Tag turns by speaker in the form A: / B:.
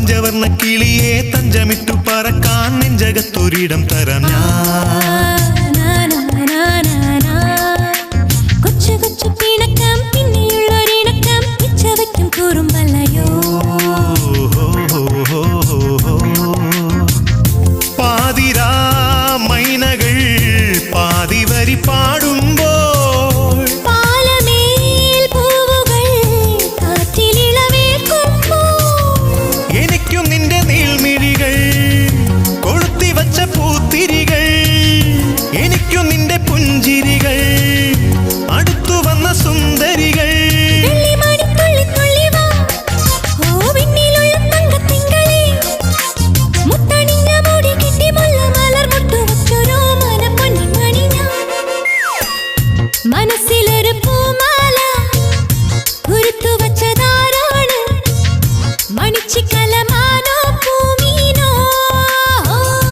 A: പഞ്ചവർണ്ണ കിളിയെ തഞ്ചമിട്ടു പറക്കാൻ നെഞ്ചകത്തൊരിടം തരാം ഞാൻ.
B: കൊച്ചു കൊച്ചു പിണക്കം പിന്നെയുള്ളൊരിണക്കം പിച്ചവയ്ക്കും കൂറുമല്ലയോ.
A: പാതിരാ മൈനകൾ പാതിവരി പാടുമ്പോൾ
B: പാലമേൽ പൂവുകൾ കാറ്റിലിളവേൽക്കുമ്പോൾ
A: എനിക്കും നിന്റെ നീൾമിഴികൾ കൊളുത്തി വച്ച പൂത്തിരികൾ എനിക്കും നിന്റെ പുഞ്ചിരികൾ അടുത്തു വന്ന സുന്ദരികൾ.
B: മനസ്സിലൊരു പൂമാല കുരുത്തു വച്ചതാരാണ് മണിച്ചിക്കലമാ